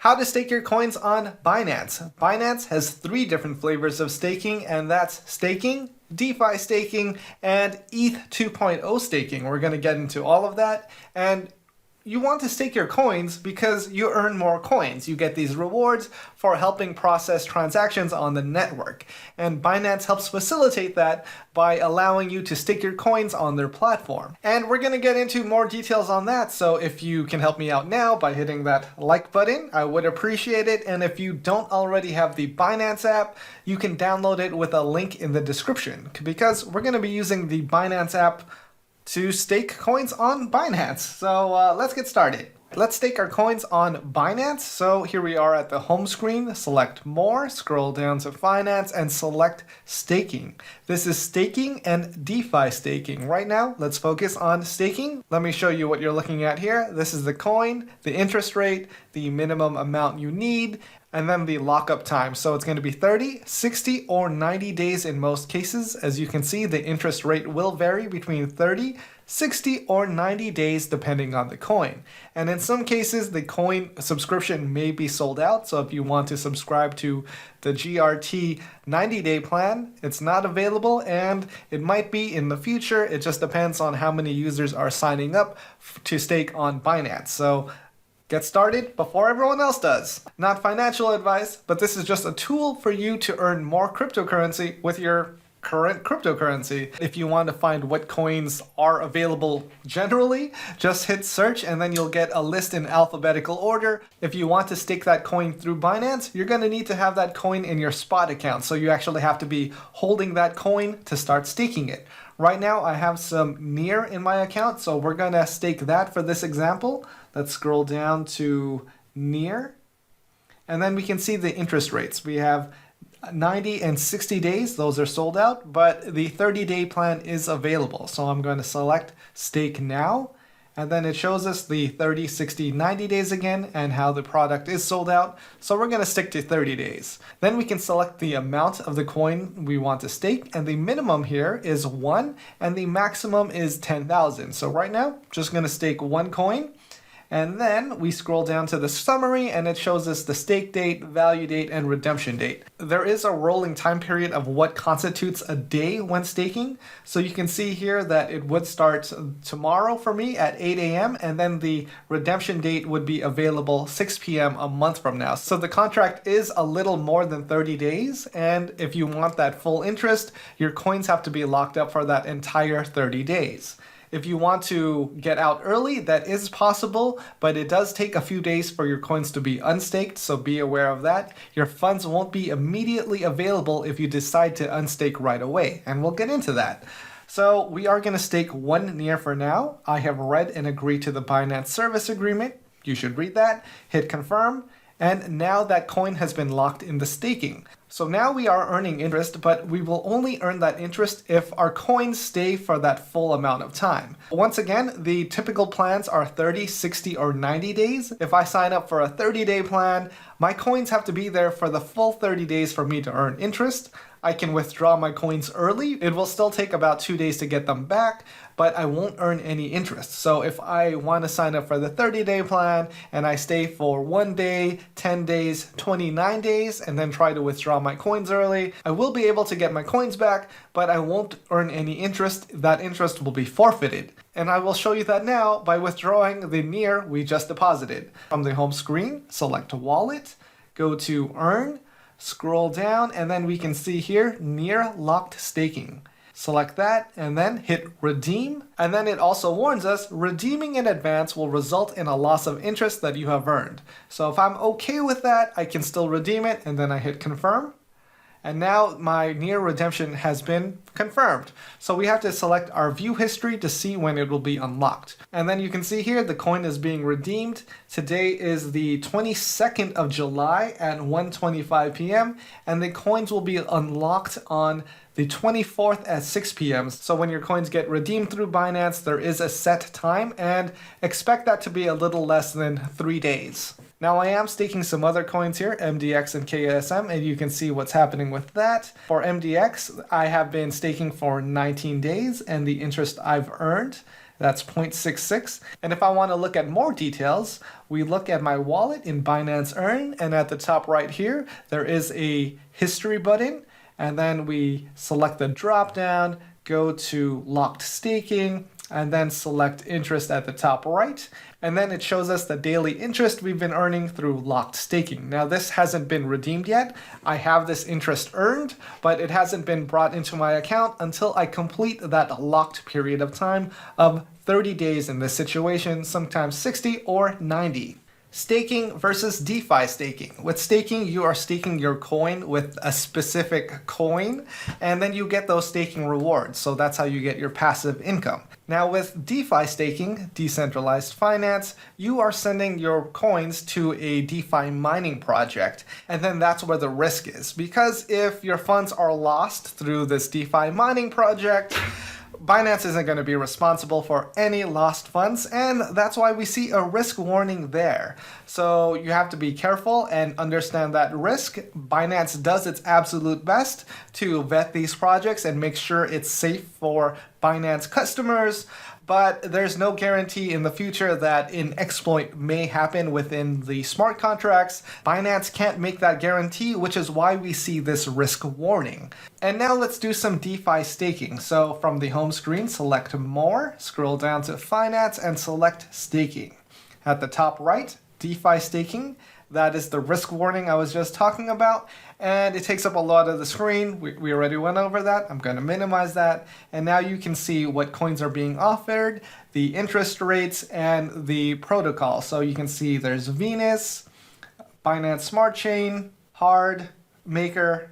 How to stake your coins on Binance. Binance has 3 different flavors of staking, and that's staking, DeFi staking, and ETH 2.0 staking. We're going to get into all of that. And you want to stake your coins because you earn more coins. You get these rewards for helping process transactions on the network. And Binance helps facilitate that by allowing you to stake your coins on their platform. And we're going to get into more details on that. So if you can help me out now by hitting that like button, I would appreciate it. And if you don't already have the Binance app, you can download it with a link in the description, because we're going to be using the Binance app to stake coins on Binance. So let's get started. Let's stake our coins on Binance. So here we are at the home screen. Select More, scroll down to Finance, and select Staking. This is staking and DeFi staking. Right now, let's focus on staking. Let me show you what you're looking at here. This is the coin, the interest rate, the minimum amount you need, and then the lockup time. So it's going to be 30, 60, or 90 days in most cases. As you can see, the interest rate will vary between 30, 60, or 90 days depending on the coin. And in some cases, the coin subscription may be sold out. So if you want to subscribe to the GRT 90-day plan, it's not available, and it might be in the future. It just depends on how many users are signing up to stake on Binance. So get started before everyone else does. Not financial advice, but this is just a tool for you to earn more cryptocurrency with your current cryptocurrency. If you want to find what coins are available generally, just hit search and then you'll get a list in alphabetical order. If you want to stake that coin through Binance, you're going to need to have that coin in your spot account. So you actually have to be holding that coin to start staking it. Right now I have some NEAR in my account, so we're going to stake that for this example. Let's scroll down to NEAR, and then we can see the interest rates. We have 90 and 60 days, those are sold out, but the 30-day plan is available. So I'm going to select Stake Now, and then it shows us the 30, 60, 90 days again and how the product is sold out. So we're going to stick to 30 days. Then we can select the amount of the coin we want to stake, and the minimum here is 1 and the maximum is 10,000. So right now, just going to stake 1 coin. And then we scroll down to the summary and it shows us the stake date, value date, and redemption date. There is a rolling time period of what constitutes a day when staking. So you can see here that it would start tomorrow for me at 8 a.m. and then the redemption date would be available 6 p.m. a month from now. So the contract is a little more than 30 days. And if you want that full interest, your coins have to be locked up for that entire 30 days. If you want to get out early, that is possible, but it does take a few days for your coins to be unstaked, so be aware of that. Your funds won't be immediately available if you decide to unstake right away, and we'll get into that. So we are going to stake 1 NEAR for now. I have read and agreed to the Binance service agreement. You should read that. Hit confirm. And now that coin has been locked in the staking. So now we are earning interest, but we will only earn that interest if our coins stay for that full amount of time. Once again, the typical plans are 30, 60, or 90 days. If I sign up for a 30-day plan, my coins have to be there for the full 30 days for me to earn interest. I can withdraw my coins early. It will still take about 2 days to get them back, but I won't earn any interest. So if I want to sign up for the 30-day plan and I stay for 1 day, 10 days, 29 days, and then try to withdraw my coins early, I will be able to get my coins back, but I won't earn any interest. That interest will be forfeited. And I will show you that now by withdrawing the NEAR we just deposited. From the home screen, select Wallet, go to Earn, scroll down, and then we can see here NEAR locked staking. Select that and then hit redeem. And then it also warns us redeeming in advance will result in a loss of interest that you have earned. So if I'm okay with that, I can still redeem it, and then I hit confirm. And now my NEAR redemption has been confirmed. So we have to select our view history to see when it will be unlocked. And then you can see here the coin is being redeemed. Today is the 22nd of July at 1:25 p.m. and the coins will be unlocked on the 24th at 6 p.m. So when your coins get redeemed through Binance, there is a set time, and expect that to be a little less than 3 days. Now I am staking some other coins here, MDX and KSM, and you can see what's happening with that. For MDX, I have been staking for 19 days, and the interest I've earned That's 0.66. And if I want to look at more details, we look at my wallet in Binance Earn, and at the top right here, there is a history button, and then we select the drop down, go to locked staking, and then select interest at the top right. And then it shows us the daily interest we've been earning through locked staking. Now this hasn't been redeemed yet. I have this interest earned, but it hasn't been brought into my account until I complete that locked period of time of 30 days in this situation, sometimes 60 or 90. Staking versus DeFi staking. With staking, you are staking your coin with a specific coin, and then you get those staking rewards. So that's how you get your passive income. Now with DeFi staking, decentralized finance, you are sending your coins to a DeFi mining project, and then that's where the risk is. Because if your funds are lost through this DeFi mining project, Binance isn't going to be responsible for any lost funds, and that's why we see a risk warning there. So you have to be careful and understand that risk. Binance does its absolute best to vet these projects and make sure it's safe for Binance customers, but there's no guarantee in the future that an exploit may happen within the smart contracts. Binance can't make that guarantee, which is why we see this risk warning. And now let's do some DeFi staking. So from the home screen, select More, scroll down to Finance, and select Staking. At the top right, DeFi staking. That is the risk warning I was just talking about, and it takes up a lot of the screen. We already went over that. I'm going to minimize that, and now you can see what coins are being offered, the interest rates, and the protocol. So you can see there's Venus, Binance Smart Chain, Hard, Maker,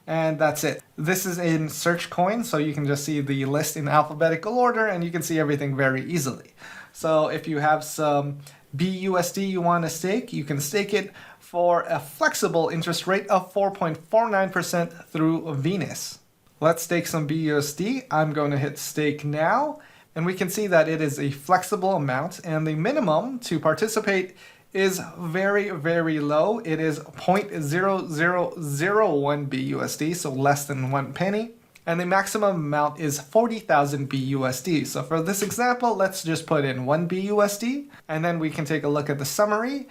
and that's it. This is in search coin, so you can just see the list in alphabetical order, and you can see everything very easily. So if you have some BUSD you want to stake, you can stake it for a flexible interest rate of 4.49% through Venus. Let's stake some BUSD. I'm going to hit stake now, and we can see that it is a flexible amount, and the minimum to participate is very, very low. It is 0.0001 BUSD, so less than 1 penny. And the maximum amount is 40,000 BUSD. So for this example, let's just put in 1 BUSD, and then we can take a look at the summary.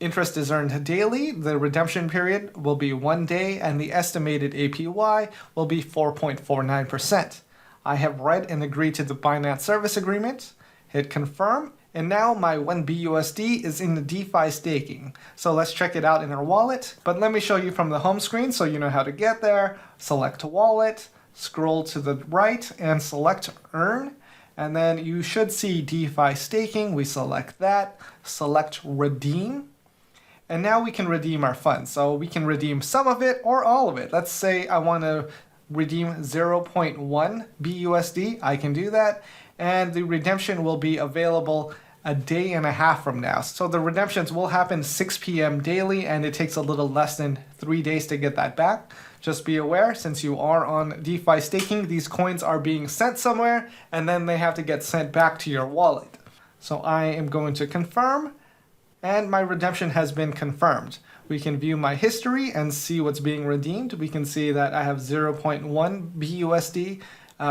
Interest is earned daily, the redemption period will be 1 day, and the estimated APY will be 4.49%. I have read and agreed to the Binance service agreement, hit confirm, and now my 1 BUSD is in the DeFi staking. So let's check it out in our wallet. But let me show you from the home screen so you know how to get there. Select wallet, scroll to the right and select Earn, and then you should see DeFi staking. We select that, select Redeem, and now we can redeem our funds. So we can redeem some of it or all of it. Let's say I want to redeem 0.1 BUSD. I can do that, and the redemption will be available a day and a half from now. So the redemptions will happen 6 p.m. daily, and it takes a little less than 3 days to get that back. Just be aware, since you are on DeFi staking, these coins are being sent somewhere, and then they have to get sent back to your wallet. So I am going to confirm, and my redemption has been confirmed. We can view my history and see what's being redeemed. We can see that I have 0.1 BUSD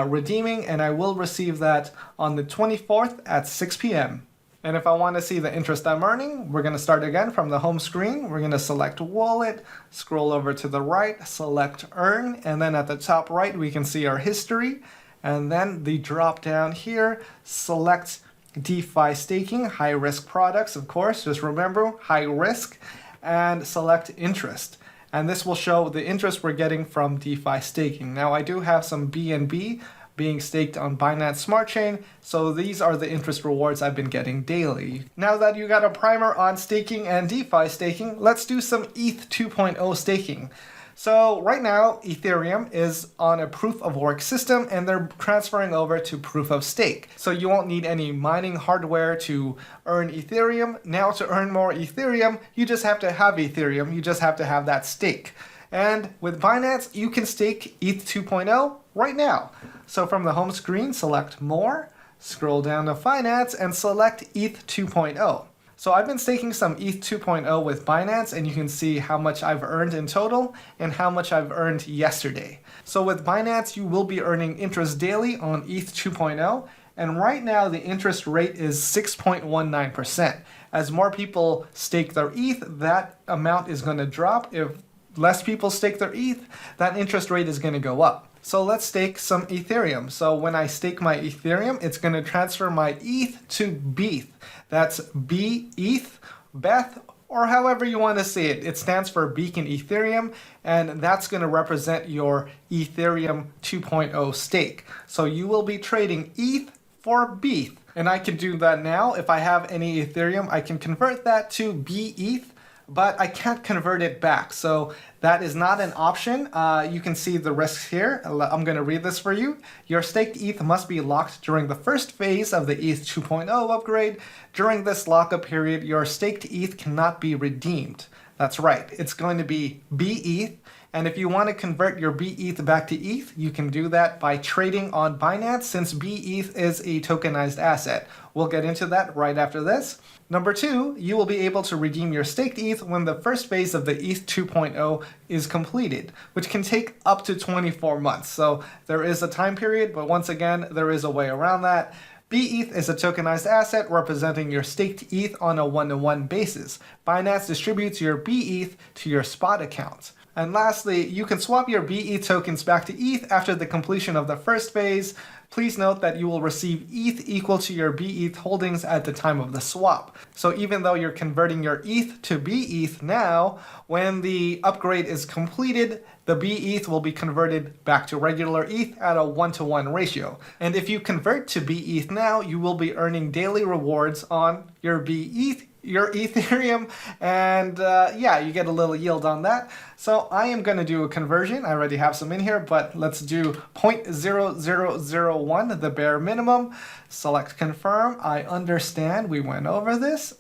redeeming, and I will receive that on the 24th at 6 p.m. And if I want to see the interest I'm earning, we're going to start again from the home screen. We're going to select Wallet, scroll over to the right, select Earn, and then at the top right, we can see our history. And then the drop down here, select DeFi staking, high risk products, of course, just remember, high risk, and select interest. And this will show the interest we're getting from DeFi staking. Now, I do have some BNB being staked on Binance Smart Chain, so these are the interest rewards I've been getting daily. Now that you got a primer on staking and DeFi staking, let's do some ETH 2.0 staking. So right now, Ethereum is on a proof of work system, and they're transferring over to proof of stake. So you won't need any mining hardware to earn Ethereum. Now to earn more Ethereum, you just have to have Ethereum. You just have to have that stake. And with Binance, you can stake ETH 2.0 right now. So from the home screen, select More, scroll down to Finance, and select ETH 2.0. So I've been staking some ETH 2.0 with Binance, and you can see how much I've earned in total and how much I've earned yesterday. So with Binance, you will be earning interest daily on ETH 2.0, And right now the interest rate is 6.19%. As more people stake their ETH, that amount is going to drop. If less people stake their ETH, that interest rate is going to go up. So let's stake some Ethereum. So when I stake my Ethereum, it's going to transfer my ETH to BETH. That's BETH, Beth, or however you want to say it. It stands for Beacon Ethereum, and that's going to represent your Ethereum 2.0 stake. So you will be trading ETH for BETH. And I can do that now. If I have any Ethereum, I can convert that to BETH, but I can't convert it back. So that is not an option. You can see the risks here. I'm going to read this for you. Your staked ETH must be locked during the first phase of the ETH 2.0 upgrade. During this lockup period, your staked ETH cannot be redeemed. That's right. It's going to be BETH. And if you want to convert your BETH back to ETH, you can do that by trading on Binance, since BETH is a tokenized asset. We'll get into that right after this. Number 2, you will be able to redeem your staked ETH when the first phase of the ETH 2.0 is completed, which can take up to 24 months. So there is a time period, but once again, there is a way around that. BETH is a tokenized asset representing your staked ETH on a one-to-one basis. Binance distributes your BETH to your spot account. And lastly, you can swap your BETH tokens back to ETH after the completion of the first phase. Please note that you will receive ETH equal to your BETH holdings at the time of the swap. So even though you're converting your ETH to BETH now, when the upgrade is completed, the BETH will be converted back to regular ETH at a 1-to-1 ratio. And if you convert to BETH now, you will be earning daily rewards on your BETH, your Ethereum, and yeah, you get a little yield on that. So I am going to do a conversion. I already have some in here, but let's do 0.0001, the bare minimum. Select confirm. I understand. We went over this.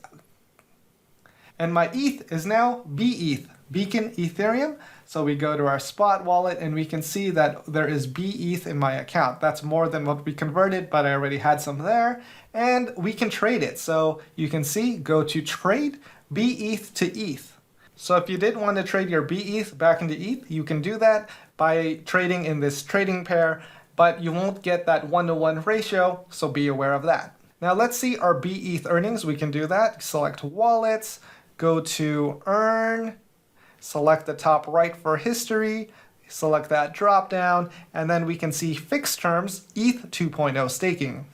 And my ETH is now BETH, Beacon Ethereum. So we go to our spot wallet and we can see that there is BETH in my account. That's more than what we converted, but I already had some there. And we can trade it. So you can see, go to trade BETH to ETH. So if you did want to trade your BETH back into ETH, you can do that by trading in this trading pair, but you won't get that 1-to-1 ratio, so be aware of that. Now let's see our BETH earnings. We can do that. Select wallets, go to earn, select the top right for history, select that drop down, and then we can see fixed terms ETH 2.0 staking.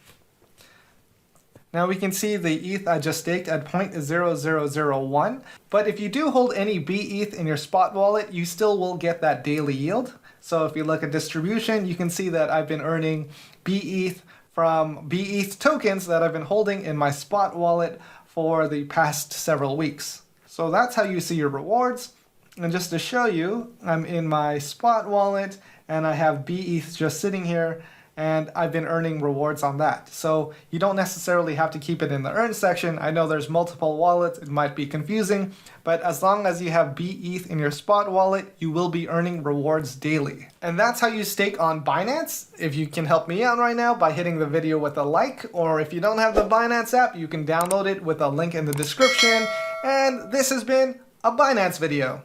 Now we can see the ETH I just staked at 0.0001, but if you do hold any BETH in your spot wallet, you still will get that daily yield. So if you look at distribution, you can see that I've been earning BETH from BETH tokens that I've been holding in my spot wallet for the past several weeks. So that's how you see your rewards. And just to show you, I'm in my spot wallet and I have BETH just sitting here, and I've been earning rewards on that. So you don't necessarily have to keep it in the earn section. I know there's multiple wallets, it might be confusing, but as long as you have BETH in your spot wallet, you will be earning rewards daily. And that's how you stake on Binance. If you can help me out right now by hitting the video with a like, or if you don't have the Binance app, you can download it with a link in the description. And this has been a Binance video.